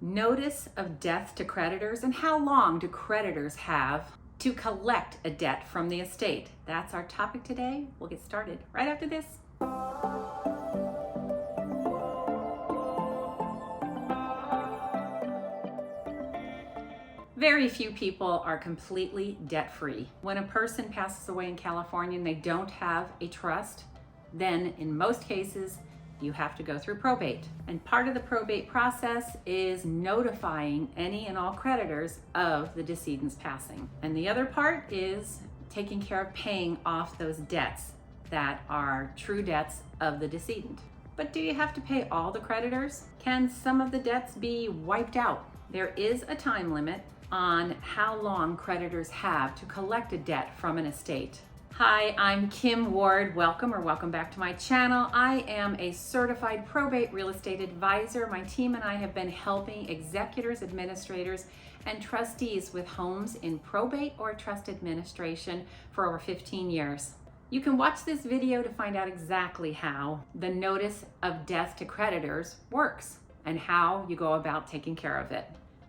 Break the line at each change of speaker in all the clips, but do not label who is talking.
Notice of death to creditors, and how long do creditors have to collect a debt from the estate? That's our topic today. We'll get started right after this. Very few people are completely debt-free. When a person passes away in California and they don't have a trust, then in most cases, you have to go through probate. And part of the probate process is notifying any and all creditors of the decedent's passing. And the other part is taking care of paying off those debts that are true debts of the decedent. But do you have to pay all the creditors? Can some of the debts be wiped out? There is a time limit on how long creditors have to collect a debt from an estate. Hi, I'm Kim Ward. Welcome back to my channel. I am a certified probate real estate advisor. My team and I have been helping executors, administrators, and trustees with homes in probate or trust administration for over 15 years. You can watch this video to find out exactly how the notice of death to creditors works and how you go about taking care of it.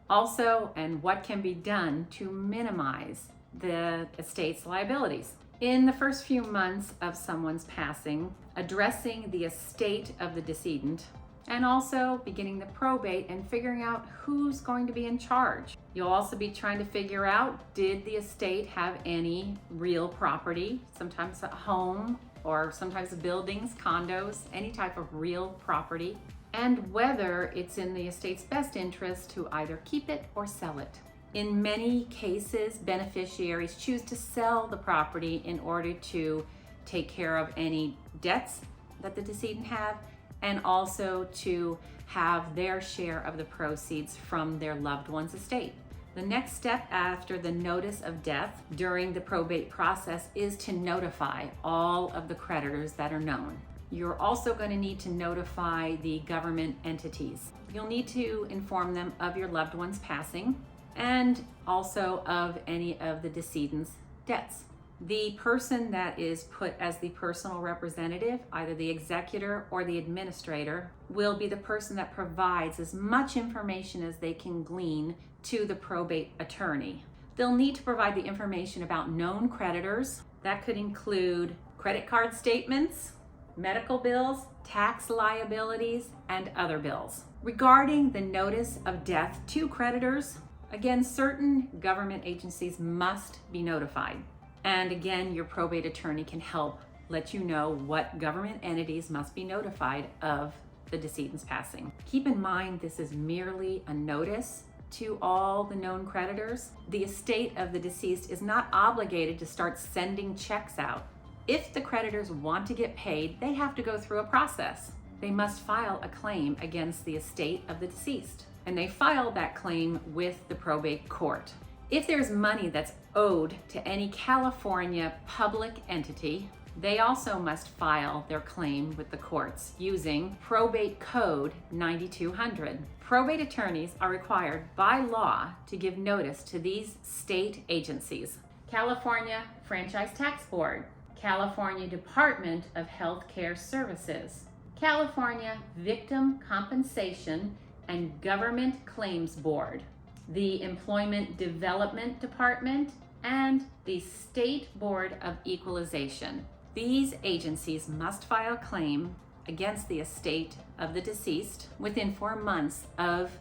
Also, and what can be done to minimize the estate's liabilities. In the first few months of someone's passing, addressing the estate of the decedent, and also beginning the probate and figuring out who's going to be in charge. You'll also be trying to figure out, did the estate have any real property, sometimes a home or sometimes buildings, condos, any type of real property, and whether it's in the estate's best interest to either keep it or sell it. In many cases, beneficiaries choose to sell the property in order to take care of any debts that the decedent have, and also to have their share of the proceeds from their loved one's estate. The next step after the notice of death during the probate process is to notify all of the creditors that are known. You're also going to need to notify the government entities. You'll need to inform them of your loved one's passing and also of any of the decedent's debts. The person that is put as the personal representative, either the executor or the administrator, will be the person that provides as much information as they can glean to the probate attorney. They'll need to provide the information about known creditors. That could include credit card statements, medical bills, tax liabilities, and other bills. Regarding the notice of death to creditors, again, certain government agencies must be notified. And again, your probate attorney can help let you know what government entities must be notified of the decedent's passing. Keep in mind, this is merely a notice to all the known creditors. The estate of the deceased is not obligated to start sending checks out. If the creditors want to get paid, they have to go through a process. They must file a claim against the estate of the deceased, and they file that claim with the probate court. If there's money that's owed to any California public entity, they also must file their claim with the courts using Probate Code 9200. Probate attorneys are required by law to give notice to these state agencies: California Franchise Tax Board, California Department of Health Care Services, California Victim Compensation and Government Claims Board, the Employment Development Department, and the State Board of Equalization. These agencies must file a claim against the estate of the deceased within 4 months of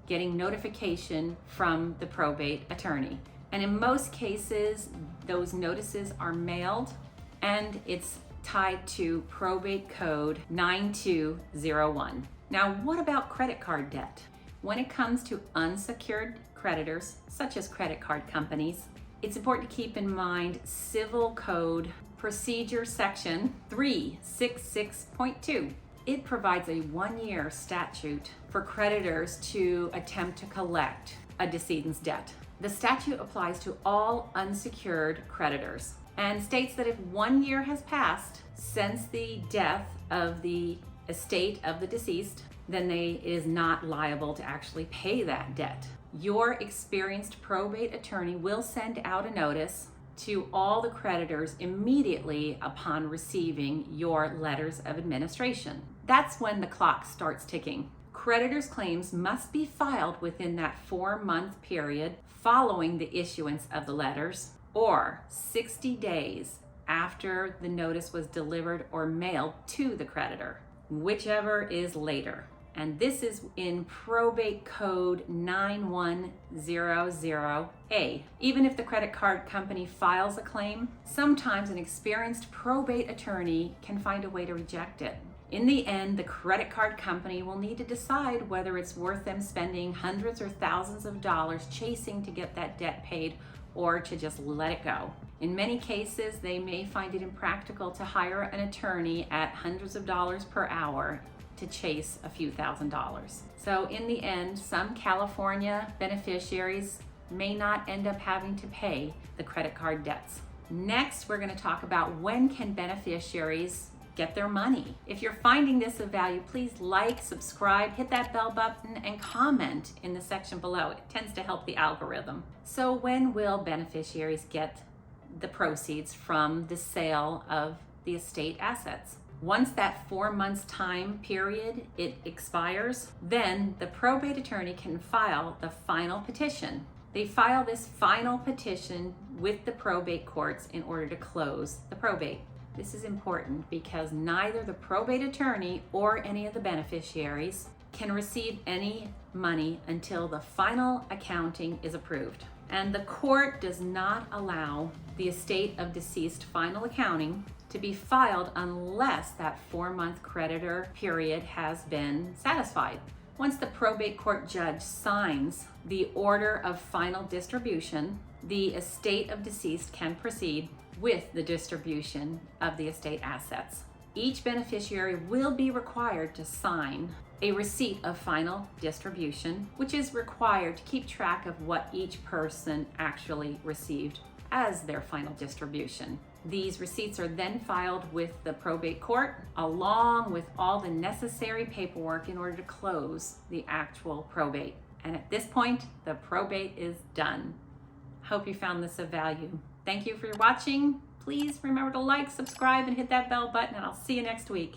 getting notification from the probate attorney. And in most cases, those notices are mailed, and it's tied to Probate Code 9201. Now, what about credit card debt? When it comes to unsecured creditors, such as credit card companies, it's important to keep in mind Civil Code Procedure Section 366.2. It provides a 1-year statute for creditors to attempt to collect a decedent's debt. The statute applies to all unsecured creditors and states that if 1 year has passed since the death of the estate of the deceased, then they is not liable to actually pay that debt. Your experienced probate attorney will send out a notice to all the creditors immediately upon receiving your letters of administration. That's when the clock starts ticking. Creditors' claims must be filed within that 4-month period following the issuance of the letters, or 60 days after the notice was delivered or mailed to the creditor, whichever is later. And this is in Probate Code 9100A. Even if the credit card company files a claim, sometimes an experienced probate attorney can find a way to reject it. In the end, the credit card company will need to decide whether it's worth them spending hundreds or thousands of dollars chasing to get that debt paid, or to just let it go. In many cases, they may find it impractical to hire an attorney at hundreds of dollars per hour to chase a few $1,000s. So in the end, some California beneficiaries may not end up having to pay the credit card debts. Next, we're going to talk about when can beneficiaries get their money. If you're finding this of value, please like, subscribe, hit that bell button, and comment in the section below. It tends to help the algorithm. So when will beneficiaries get the proceeds from the sale of the estate assets? Once that 4 months time period it expires, then the probate attorney can file the final petition. They file this final petition with the probate courts in order to close the probate. This is important because neither the probate attorney or any of the beneficiaries can receive any money until the final accounting is approved. And the court does not allow the estate of deceased final accounting to be filed unless that 4-month creditor period has been satisfied. Once the probate court judge signs the order of final distribution, the estate of deceased can proceed with the distribution of the estate assets. Each beneficiary will be required to sign a receipt of final distribution, which is required to keep track of what each person actually received as their final distribution. These receipts are then filed with the probate court, along with all the necessary paperwork in order to close the actual probate. And at this point, the probate is done. Hope you found this of value. Thank you for watching. Please remember to like, subscribe, and hit that bell button, and I'll see you next week.